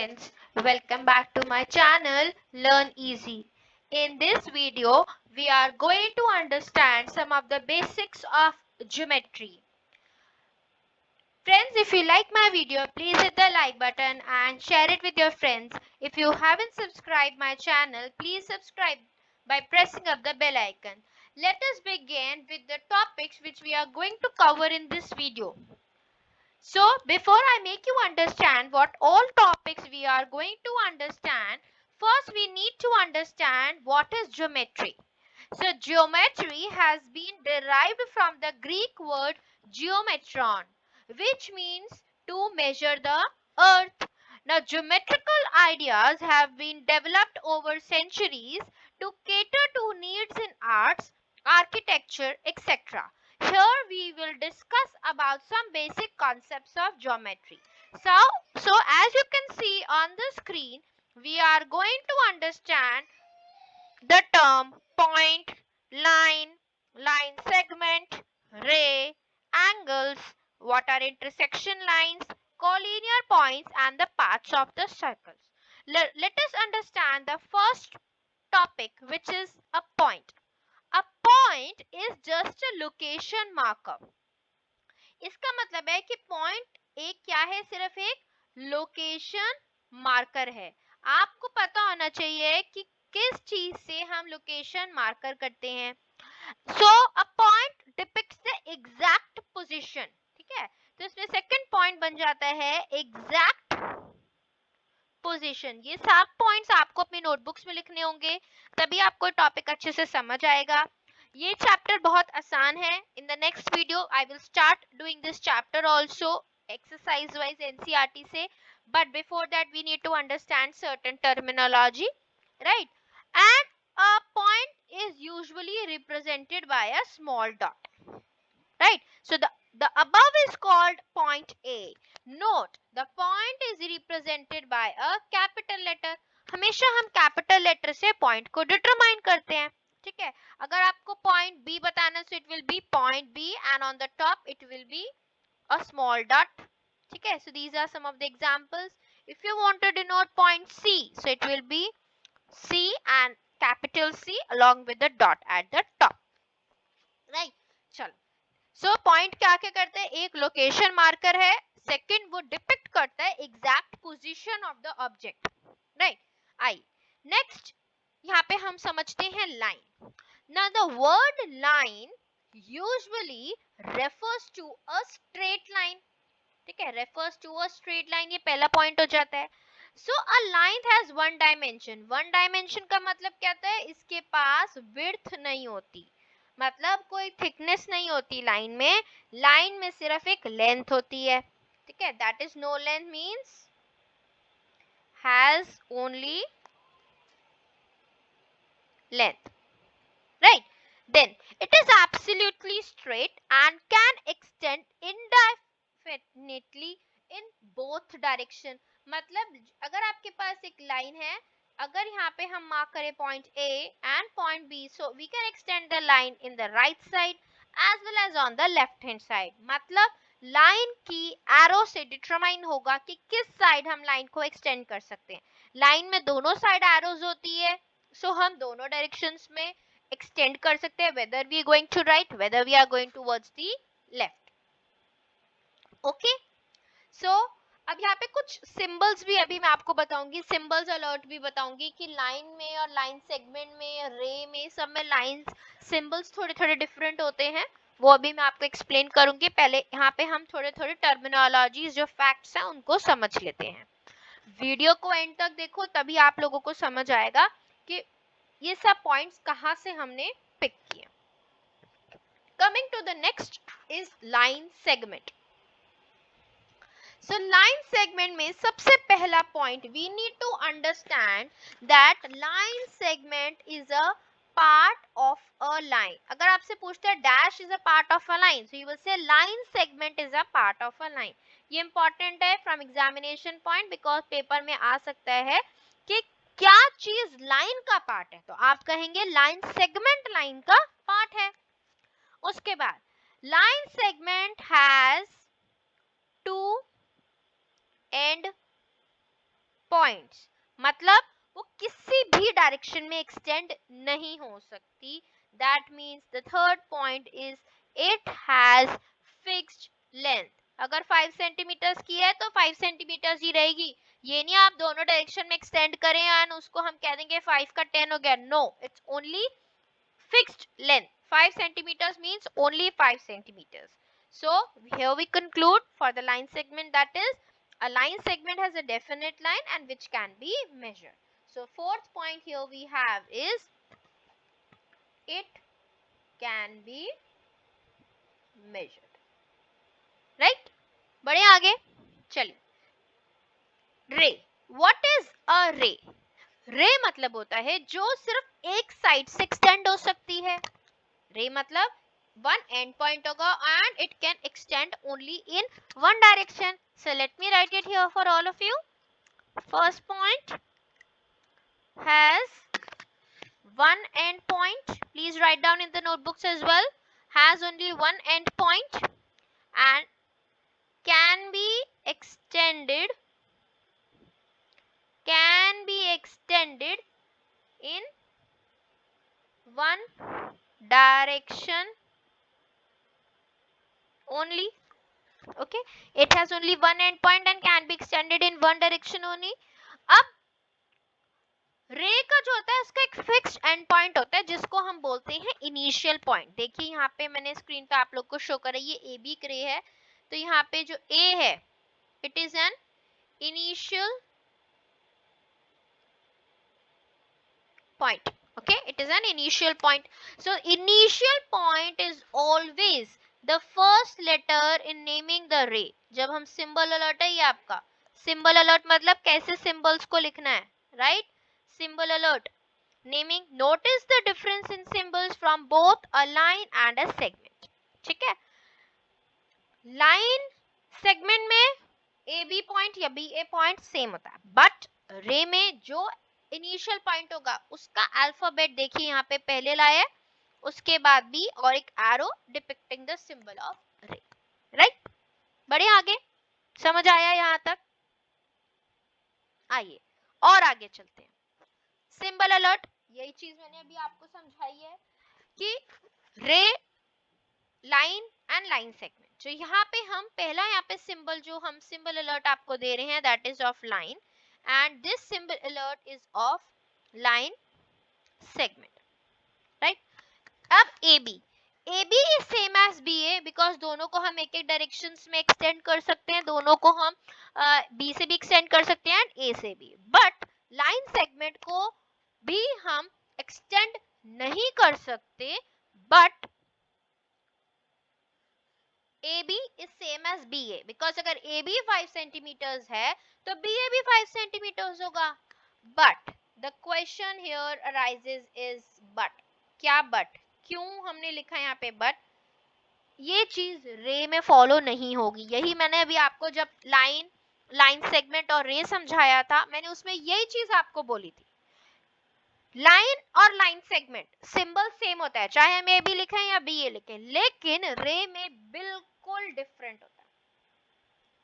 friends, welcome back to my channel Learn Easy. In this video, we are going to understand some of the basics of geometry. Friends, if you like my video, please hit the like button and share it with your friends. If you haven't subscribed my channel, please subscribe by pressing up the bell icon. Let us begin with the topics which we are going to cover in this video. So, before I make you understand what all topics we are going to understand, first we need to understand what is geometry. So, geometry has been derived from the Greek word geometron, which means to measure the earth. Now, geometrical ideas have been developed over centuries to cater to needs in arts, architecture, etc. Here we will discuss about some basic concepts of geometry. So as you can see on the screen, we are going to understand the term point, line, line segment, ray, angles, what are intersection lines, collinear points and the paths of the circles. Let us understand the first topic, which is a point. A point is just a location marker. इसका मतलब है कि point एक क्या है, सिर्फ एक location marker है. आपको पता होना चाहिए कि किस चीज से हम लोकेशन मार्कर करते हैं. So a point depicts the exact position. ठीक है, तो इसमें सेकंड पॉइंट बन जाता है एग्जैक्ट पोजीशन. ये 7 पॉइंट्स आपको अपनी नोटबुक्स में लिखने होंगे, तभी आपको टॉपिक अच्छे से समझ आएगा. ये चैप्टर बहुत आसान है. In the next video I will start doing this chapter also exercise wise NCERT से, but before that we need to understand certain terminology, right. And a point is usually represented by a small dot, right? So the above is called point A. Note, the point is represented by a capital letter. हमेशा हम capital letter से point को determine करते हैं. ठीक है, अगर आपको पॉइंट बी बताना, so it will be point B and on the top it will be a small dot. ठीक है, so these are some of the examples. If you want to denote point C, so it will be C and capital C along with the dot at the top, right? चलो, so point क्या क्या करता है, एक location marker है. Second, वो depict करता है exact position of the object, right. I next, यहाँ पे हम समझते हैं line. Now the word line usually refers to a straight line. ठीक है, refers to a straight line, ये पहला पॉइंट हो जाता है. So a line has one dimension. One dimension का मतलब क्या होता है, इसके पास विड्थ नहीं होती, मतलब कोई थिकनेस नहीं होती लाइन में सिर्फ एक लेंथ होती है. ठीक है, that is no length means has only length, right. Then it is absolutely straight and can extend indefinitely in both direction. मतलब अगर आपके पास एक लाइन है, अगर यहाँ पे हम मार्क करें point A and point B, so we can extend the line in the right side as well as on the left hand side. मतलब लाइन की एरो से डिटरमाइन होगा कि किस साइड हम लाइन को एक्सटेंड कर सकते हैं. लाइन में दोनों साइड एरोज होती है, सो हम दोनों डायरेक्शंस में एक्सटेंड कर सकते हैं, whether we are going to right, whether we are going towards the left. Okay, so अब यहाँ पे कुछ सिंबल्स भी अभी मैं आपको बताऊंगी, सिंबल्स अलर्ट भी बताऊंगी कि लाइन में और लाइन सेगमेंट में, रे में, सब में लाइन सिंबल्स थोड़े थोड़े डिफरेंट होते हैं, वो अभी मैं आपको एक्सप्लेन करूंगी. पहले यहाँ पे हम थोड़े थोड़े टर्मिनोलॉजीज जो फैक्ट्स हैं उनको समझ लेते हैं. वीडियो को एंड तक देखो, तभी आप लोगों को समझ आएगा कि ये सब पॉइंट्स कहाँ से हमने पिक किए. Coming to the next is line segment. So line segment में सबसे पहला point we need to understand that line segment is a part of a line. अगर आपसे पूछते हैं dash is a part of a line, so you will say line segment is a part of a line. ये important है from examination point because paper में आ सकता है कि क्या चीज line का part है, तो आप कहेंगे line segment line का part है. उसके बाद line segment has two end points, मतलब वो किसी भी डायरेक्शन में एक्सटेंड नहीं हो सकती. That means the third point is it has fixed length. अगर 5 सेंटीमीटर्स की है तो 5 सेंटीमीटर्स ही रहेगी. ये नहीं आप दोनों डायरेक्शन में एक्सटेंड करें एंड उसको हम कह देंगे 5 का 10 हो गया. No, it's only fixed length. 5 centimeters means only 5 centimeters. So here we conclude for the line segment, that is a line segment has a definite line and which can be measured. So fourth point here we have is it can be measured. Right? बढ़े आगे. चलिए. रे. What is a ray? रे मतलब होता है जो सिर्फ एक साइड से एक्सटेंड हो सकती है. रे मतलब one end point होगा and it can extend only in one direction. So let me write it here for all of you. First point has one end point. Please write down in the notebooks as well. Has only one end point and can be extended in one direction only. Okay, it has only one end point and can be extended in one direction only. अब रे का जो होता है उसका एक fixed and point होता है जिसको हम बोलते हैं इनिशियल पॉइंट. देखिए यहाँ पे मैंने स्क्रीन पे आप लोग को शो करा, ये ए बी रे है. तो यहाँ पे जो ए है it is an initial point. Okay, it is an initial point. So initial point is always the first letter in naming the ray. जब हम symbol alert है ये आपका symbol alert मतलब कैसे symbols को लिखना है, right? Symbol alert naming. Notice the difference in symbols from both a line and a segment. ठीक है. Line segment में ए बी पॉइंट या बी ए पॉइंट सेम होता है, बट रे में जो इनिशियल पॉइंट होगा उसका अल्फाबेट देखिए यहाँ पे पहले लाया है, उसके बाद बी और एक arrow depicting the symbol of रे. राइट, बढ़े आगे. समझ आया यहाँ तक? आइए और आगे चलते हैं. सिंबल अलर्ट, यही चीज मैंने अभी आपको समझाई है कि रे, लाइन एंड लाइन सेगमेंट. जो यहाँ पे हम पहला यहाँ पे सिंबल जो हम सिंबल अलर्ट आपको दे रहे हैं that is of line and this symbol alert is of line segment. Right? अब AB is same as BA because दोनों को हम एक एक डायरेक्शंस में एक्सटेंड कर सकते हैं, दोनों को हम B से भी एक्सटेंड कर सकते हैं एंड A से भी. बट लाइन सेगमेंट को भी हम एक्सटेंड नहीं कर सकते, but AB is same as BA because अगर AB 5 सेंटीमीटर्स है तो BA भी 5 सेंटीमीटर्स होगा. But the question here arises is but. क्या but? क्यों हमने लिखा यहाँ पे but? ये चीज रे में फॉलो नहीं होगी. यही मैंने अभी आपको जब लाइन सेगमेंट और रे समझाया था, मैंने उसमें यही चीज आपको बोली थी. लाइन और लाइन सेगमेंट सिंबल सेम होता है चाहे हम ए बी लिखें या बी ए लिखें, लेकिन रे में बिल्कुल डिफरेंट होता है.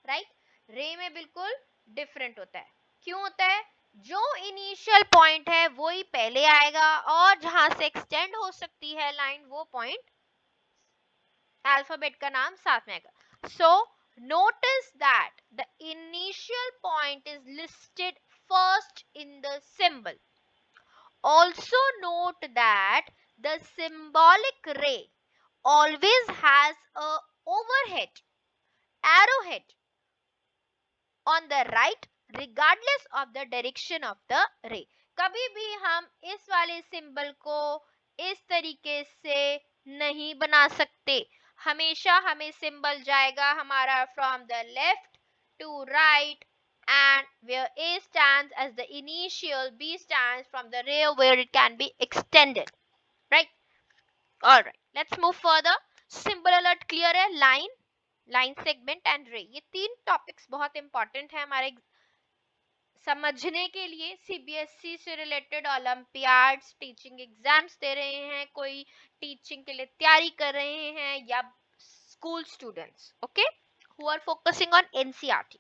राइट, रे में बिल्कुल डिफरेंट होता है. क्यों होता है? जो इनिशियल पॉइंट है वो ही पहले आएगा और जहां से एक्सटेंड हो सकती है लाइन वो पॉइंट अल्फाबेट का नाम साथ में आएगा. सो notice that the initial point is listed first in the symbol. Also note that the symbolic ray always has a overhead arrowhead on the right regardless of the direction of the ray. कभी भी हम इस वाले symbol को इस तरीके से नहीं बना सकते. हमेशा हमें सिंबल जाएगा हमारा from the left to right and where A stands as the initial, B stands from the rear where it can be extended. Right? Alright, let's move further. Symbol alert clear है. line segment and ray, ये तीन topics बहुत important है हमारे समझने के लिए. CBSE से रिलेटेड ओलंपियाड्स, टीचिंग एग्जाम्स दे रहे हैं, कोई टीचिंग के लिए तैयारी कर रहे हैं या school students, okay, who are focusing on NCERT.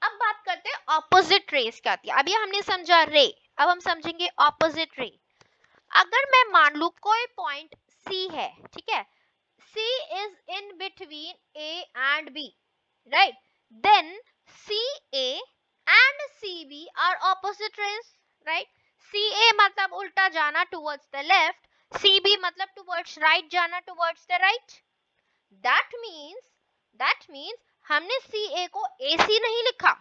अब बात करते हैं ऑपोजिट रेस क्या होती है। अभी हमने समझा रे, अब हम समझेंगे ऑपोजिट रे। अगर मैं मान लू कोई पॉइंट सी है, ठीक है, C is in between A and B, right? Then CA and CB are opposite rays, right? CA मतलब उल्टा जाना towards the left, CB मतलब towards right जाना towards the right. That means हमने CA को AC नहीं लिखा,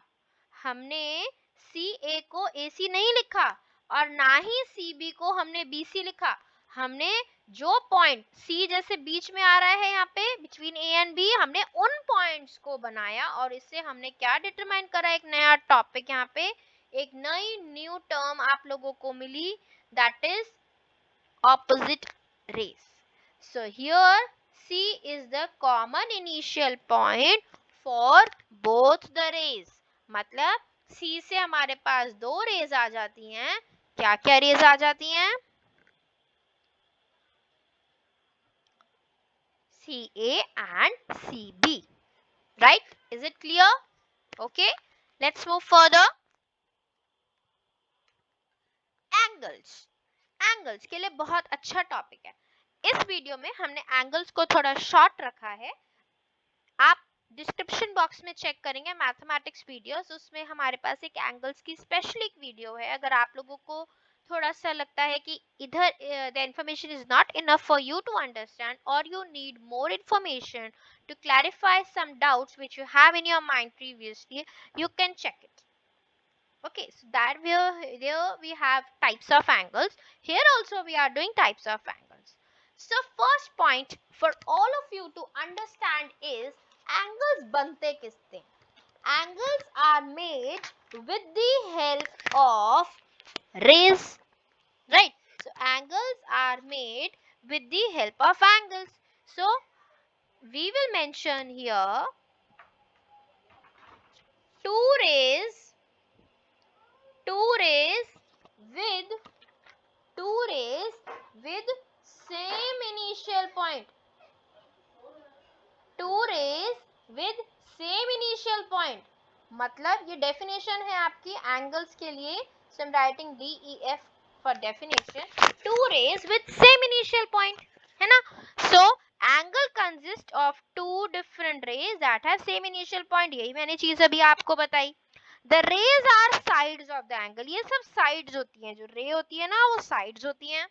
हमने CA को AC नहीं लिखा और ना ही CB को हमने BC लिखा। हमने जो पॉइंट C जैसे बीच में आ रहा है यहाँ पे बिटवीन A एंड B, हमने उन पॉइंट्स को बनाया और इससे हमने क्या डिटरमाइन करा, एक नया टॉपिक यहाँ पे, एक नई न्यू टर्म आप लोगों को मिली, that is opposite rays. So here C is the common initial point for both the rays. मतलब C से हमारे पास दो रेज आ जाती हैं। क्या क्या रेज आ जाती हैं? CA and CB. Right? Is it clear? Okay. Let's move further. Angles. Angles के लिए बहुत अच्छा टॉपिक है। इस वीडियो में हमने एंगल्स को थोड़ा शॉर्ट रखा है। आप डिस्क्रिप्शन बॉक्स में चेक करेंगे मैथमेटिक्स वीडियोस, उसमें हमारे पास एक एंगल्स की स्पेशल एक वीडियो है। अगर आप लोगों को थोड़ा सा लगता है कि इधर the information is not enough for you to understand और you need more information to clarify some doubts which you have in your mind previously, you can check it. Okay, so that there we have types of angles. Here also we are doing types of angles. So first point for all of you to understand is angles bante kiste. Angles are made with the help of rays, right? So angles are made with the help of angles. So we will mention here two rays with two rays with same initial point. Two rays with same initial point. मतलब ये definition है आपकी angles के लिए. So I'm writing DEF for definition. Two rays with same initial point, है ना? So angle consists of two different rays that have same initial point. यही मैंने चीज अभी आपको बताई. The rays are sides of the angle. ये सब sides होती हैं, जो ray होती है ना वो sides होती हैं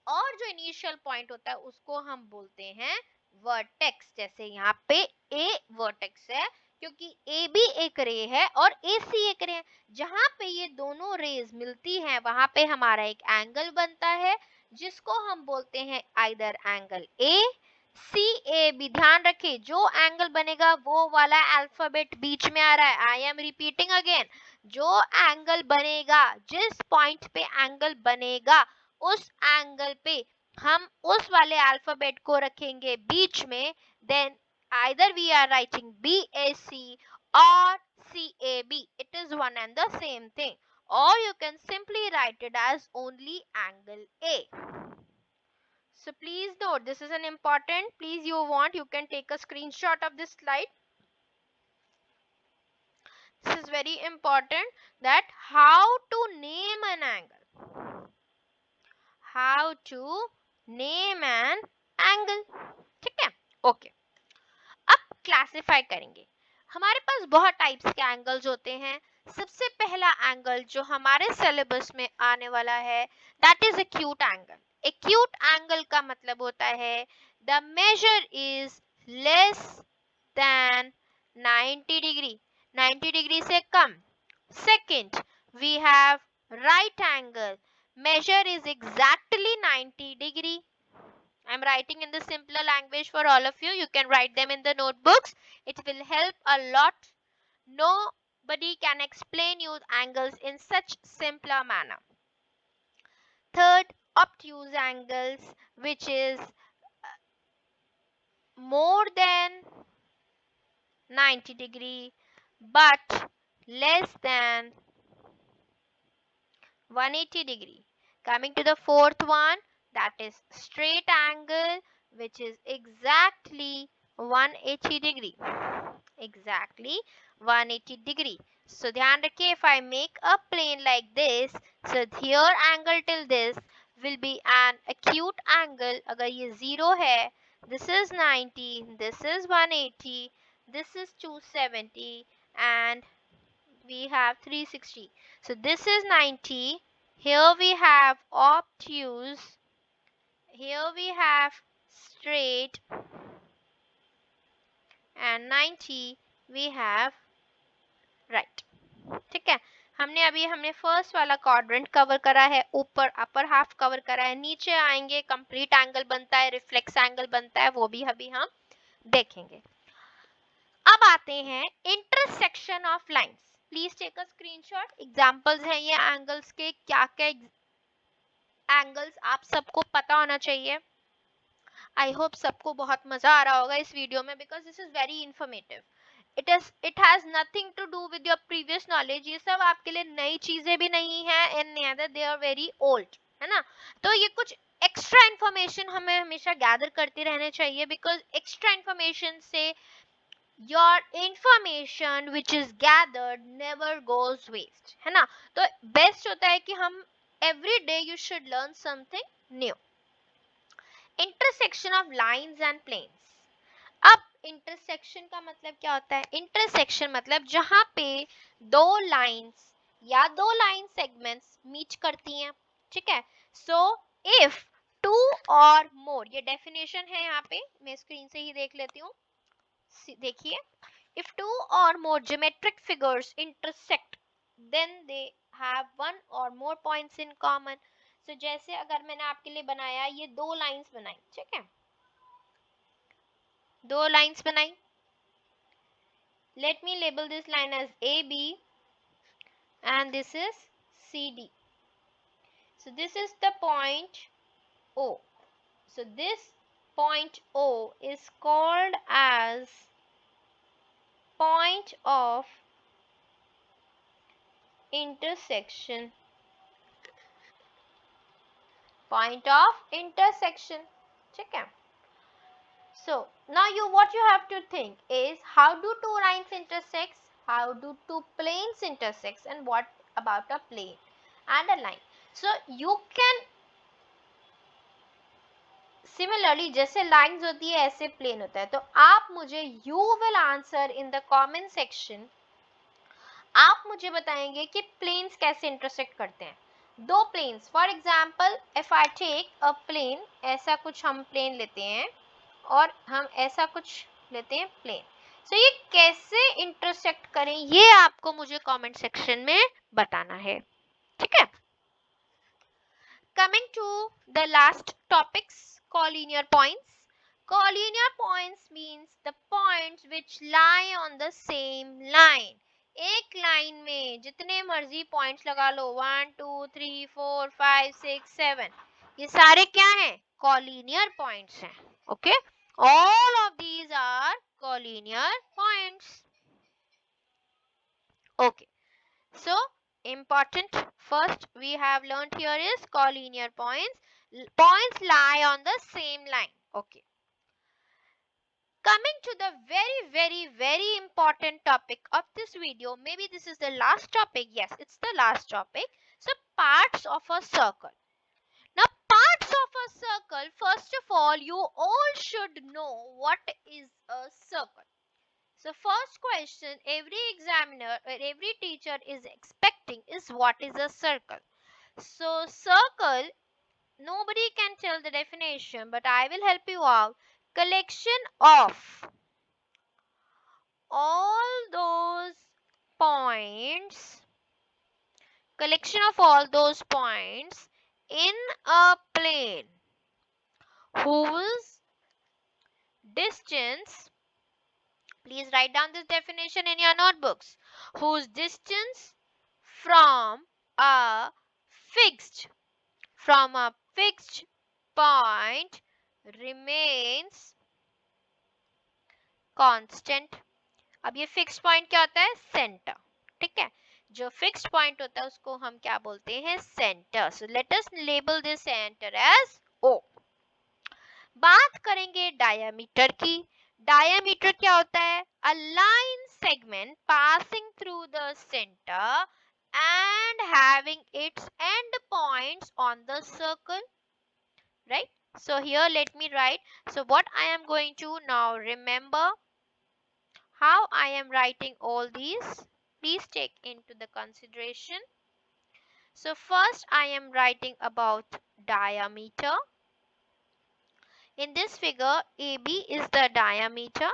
और जो इनिशियल पॉइंट होता है उसको हम बोलते हैं वर्टेक्स. जैसे यहाँ पे A वर्टेक्स है क्योंकि ए भी एक रे है और ए सी एक रे है. जहां पे ये दोनों रेज मिलती हैं वहां पे हमारा एक एंगल बनता है जिसको हम बोलते हैं either angle A C A B. ध्यान रखिए जो एंगल बनेगा वो वाला अल्फाबेट बीच में आ रहा है. आई एम रिपीटिंग अगेन, जो एंगल बनेगा, जिस पॉइंट पे एंगल बनेगा उस एंगल पे हम उस वाले अल्फाबेट को रखेंगे बीच में. Then either we are writing BAC or CAB. It is one and the same thing. Or you can simply write it as only angle A. So please note, this is an important. Please, you want, you can take a screenshot of this slide. This is very important, that how to name an angle. How to name an angle. ठीक है? Okay. अब classify करेंगे. हमारे पास बहुत types के angles होते हैं. सबसे पहला एंगल जो हमारे सिलेबस में आने वाला है that is acute angle. Acute angle का मतलब होता है the measure is less than 90 degree, 90 degree से कम. Second we have right angle, measure is exactly 90 degree. I'm writing in the simpler language for all of you. You can write them in the notebooks. It will help a lot. Nobody can explain you angles in such simpler manner. Third, obtuse angles, which is more than 90 degree but less than 180 degree. Coming to the fourth one, that is straight angle, which is exactly 180 degree. Exactly 180 degree. So ध्यान रखिए, if I make a plane like this, so here angle till this will be an acute angle. अगर ये 0 है, this is 90, this is 180, this is 270 and we have 360. So this is 90. Here we have obtuse. Here we have straight and 90 we have right. ठीक है, हमने first वाला quadrant cover करा है, ऊपर अपर हाफ कवर करा है, नीचे आएंगे कंप्लीट एंगल बनता है, रिफ्लेक्स एंगल बनता है, वो भी अभी हम देखेंगे. अब आते हैं intersection of lines. Please take a screenshot. Examples हैं ये एंगल्स के, क्या क्या एंगल्स आप सबको पता होना चाहिए. आई होप सबको बहुत मजा आ रहा होगा इस वीडियो में, because this is very informative. It has nothing to do with your previous knowledge. ये सब आपके लिए नई चीजें भी नहीं है, and neither they are very old, है ना. तो ये कुछ एक्स्ट्रा इंफॉर्मेशन हमें हमेशा गैदर करते रहने चाहिए, बिकॉज एक्स्ट्रा इंफॉर्मेशन से your information which is gathered never goes waste, है ना. तो बेस्ट होता है कि हम every day you should learn something new. Intersection of lines and planes. अब इंटरसेक्शन का मतलब क्या होता है. इंटरसेक्शन मतलब जहां पे दो लाइंस या दो लाइन सेगमेंट्स मीट करती हैं. ठीक है. सो इफ टू और मोर, ये डेफिनेशन है यहाँ पे, मैं स्क्रीन से ही देख लेती हूँ. देखिए, if two or more geometric figures intersect then they have one or more points in common. So जैसे अगर मैंने आपके लिए बनाया, ये दो लाइंस बनाई, ठीक है, दो लाइंस बनाई. let me label this line as AB and this is CD. So this is the point O. So this point O is called as point of intersection. Point of intersection. ठीक है. So now what you have to think is, how do two lines intersect, how do two planes intersect, and what about a plane and a line. So you can similarly, जैसे lines होती है ऐसे plane होता है. तो आप मुझे you will answer in the comment section. आप मुझे बताएंगे कि planes कैसे intersect करते हैं. दो planes, for example if I take a plane, ऐसा कुछ हम plane लेते हैं और हम ऐसा कुछ लेते हैं प्लेन. सो ये कैसे इंटरसेक्ट करें, ये आपको मुझे कमेंट सेक्शन में बताना है. ठीक है. Coming to the last topics, collinear points. Collinear points means the points which lie on the same line. एक लाइन में जितने मर्जी पॉइंट्स लगा लो, 1 2 3 4 5 6 7, ये सारे क्या हैं, कोलिनियर पॉइंट्स हैं. Okay. All of these are collinear points. Okay. So important first we have learned here is collinear points. Points lie on the same line. Okay. Coming to the very important topic of this video. Maybe this is the last topic. Yes, it's the last topic. So parts of a circle. Now parts of a circle, first of all you all should know what is a circle. So first question every examiner or every teacher is expecting is, what is a circle. So circle, nobody can tell the definition, but I will help you out. Collection of all those points, collection of all those points in a plane whose distance, please write down this definition in your notebooks, whose distance from a fixed point remains constant. अब ये fixed point क्या होता है, center. ठीक है. जो fixed point होता है उसको हम क्या बोलते हैं, center. So let us label this center as O. बात करेंगे diameter की. diameter क्या होता है, a line segment passing through the center and having its end points on the circle, right? So here let me write. So what I am going to now, remember how I am writing all these. Please take into the consideration. So first I am writing about diameter. In this figure, AB is the diameter.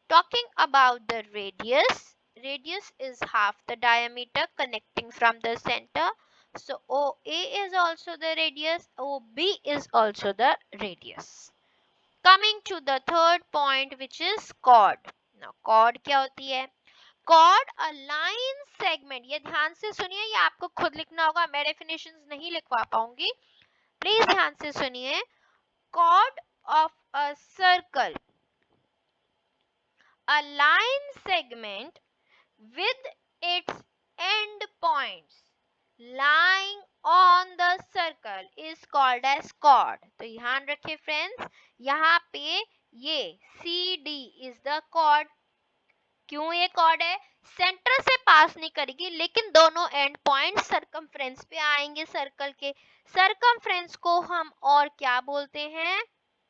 Talking about the radius, radius is half the diameter connecting from the center. So OA is also the radius, OB is also the radius. Coming to the third point, which is chord. Now chord क्या होती है? Chord a line segment. ये ध्यान से सुनिए, ये आपको खुद लिखना होगा, मैं definitions नहीं लिखवा पाऊंगी, प्लीज ध्यान से सुनिए. Chord of a circle, a line segment with its end points lying on the circle is called as chord. तो ध्यान रखिए फ्रेंड्स, यहाँ पे ये CD is the chord. क्यों ये chord है? सेंटर से पास नहीं करेगी, लेकिन दोनों एंड पॉइंट सर्कमफ्रेंस पे आएंगे सर्कल के. सर्कमफ्रेंस को हम और क्या बोलते हैं?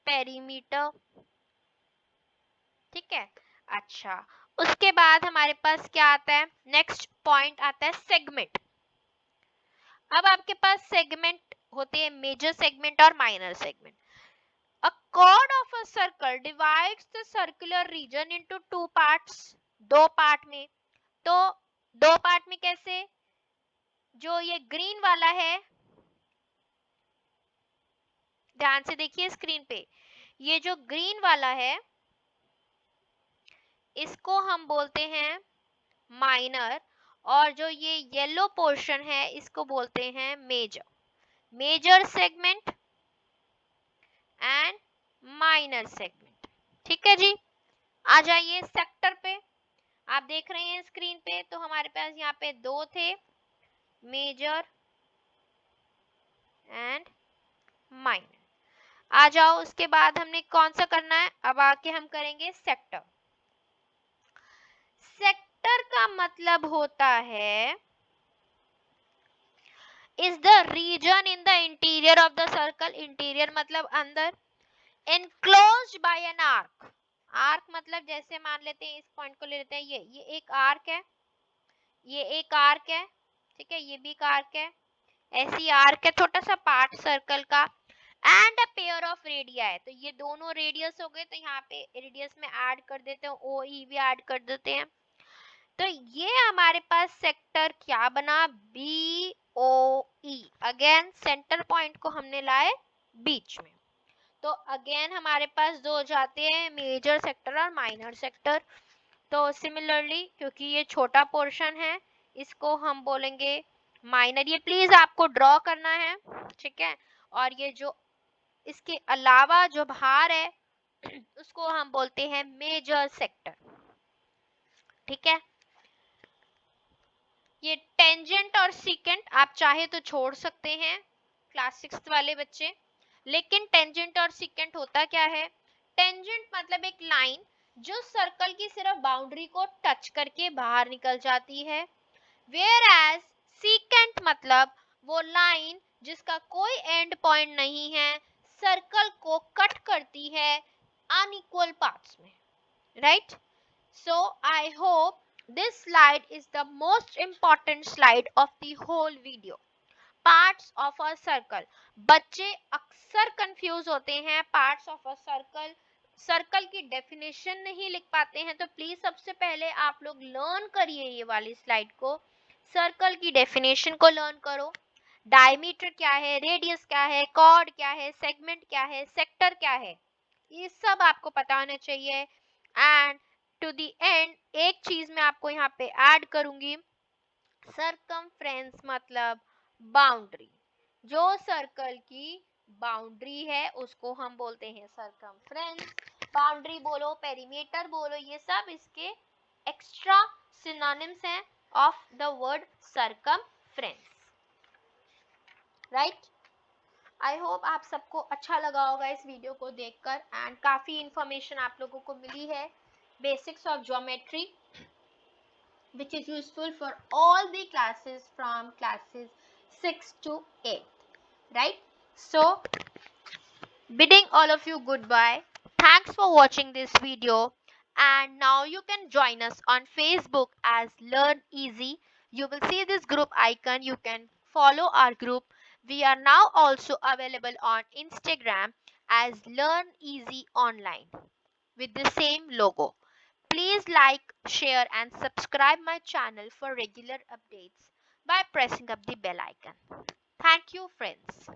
पेरीमीटर. ठीक है. अच्छा, उसके बाद हमारे पास क्या आता है? नेक्स्ट पॉइंट आता है सेगमेंट. अब आपके पास सेगमेंट होते हैं मेजर सेगमेंट और minor segment. A chord of a circle divides the circular region into two parts. दो पार्ट में. तो दो पार्ट में कैसे? जो ये ग्रीन वाला है, ध्यान से देखिए स्क्रीन पे, ये जो ग्रीन वाला है इसको हम बोलते हैं माइनर, और जो ये येलो पोर्शन है इसको बोलते हैं major. Major segment and minor segment. ठीक है जी. आ जाइए सेक्टर पे. आप देख रहे हैं स्क्रीन पे, तो हमारे पास यहाँ पे दो थे, मेजर एंड माइनर. आ जाओ, उसके बाद हमने कौन सा करना है? अब आके हम करेंगे सेक्टर. सेक्टर का मतलब होता है is the region in the interior of the circle. Interior मतलब अंदर. enclosed by an arc. Arc मतलब जैसे मान लेते हैं, इस पॉइंट को ले लेते हैं, ये एक आर्क है, ये एक आर्क है, ठीक है, ये भी एक आर्क है, ऐसी आर्क है, छोटा सा पार्ट सर्कल का. And a pair of radii है, तो ये दोनों रेडियस हो गए, तो यहाँ पे रेडियस में ऐड कर देते हैं, ओ ई भी ऐड कर देते हैं. तो ये हमारे पास सेक्टर क्या बना? बी ओ ई. अगेन सेंटर पॉइंट को हमने लाए बीच में. तो अगेन हमारे पास दो हो जाते हैं, मेजर सेक्टर और माइनर सेक्टर. तो सिमिलरली, क्योंकि ये छोटा पोर्शन है, इसको हम बोलेंगे माइनर. ये प्लीज आपको ड्रॉ करना है, ठीक है. और ये जो इसके अलावा जो बाहर है उसको हम बोलते हैं मेजर सेक्टर. ठीक है. ये टेंजेंट और सीकेंट आप चाहे तो छोड़ सकते हैं क्लास 6 वाले बच्चे. लेकिन टेंजेंट और सीकेंट होता क्या है? टेंजेंट मतलब एक लाइन जो सर्कल की सिर्फ बाउंड्री को टच करके बाहर निकल जाती है. वेयर एज सीकेंट मतलब वो लाइन जिसका कोई एंड पॉइंट नहीं है, सर्कल को कट करती है अनइक्वल पार्ट्स में. Right. So I hope this slide is the most important slide of the whole video. Parts of a circle. बच्चे अक्सर कंफ्यूज होते हैं parts of a circle. Circle की डेफिनेशन नहीं लिख पाते हैं, तो प्लीज सबसे पहले आप लोग लर्न करिए ये वाली स्लाइड को. सर्कल की डेफिनेशन को लर्न करो. डायमीटर क्या है, रेडियस क्या है, कॉर्ड क्या है, सेगमेंट क्या है, सेक्टर क्या है, ये सब आपको पता होना चाहिए. एंड टू द एंड एक चीज मैं आपको यहाँ पे ऐड करूंगी, सर्कमफ्रेंस मतलब बाउंड्री. जो सर्कल की बाउंड्री है उसको हम बोलते हैं सर्कमफ्रेंस. बाउंड्री बोलो, पेरीमीटर बोलो, ये सब इसके एक्स्ट्रा सिनोनिम्स हैं of the word circumference. Right. I hope आप सबको अच्छा लगा होगा इस वीडियो को देखकर, एंड काफ़ी इंफॉर्मेशन आप लोगों को मिली है basics of geometry. which is useful for all the classes from classes 6 to 8, right? So bidding all of you goodbye. Thanks for watching this video. And now you can join us on Facebook as Learn Easy. You will see this group icon. You can follow our group. We are now also available on Instagram as Learn Easy Online with the same logo. Please like, share, and subscribe my channel for regular updates by pressing up the bell icon. Thank you, friends.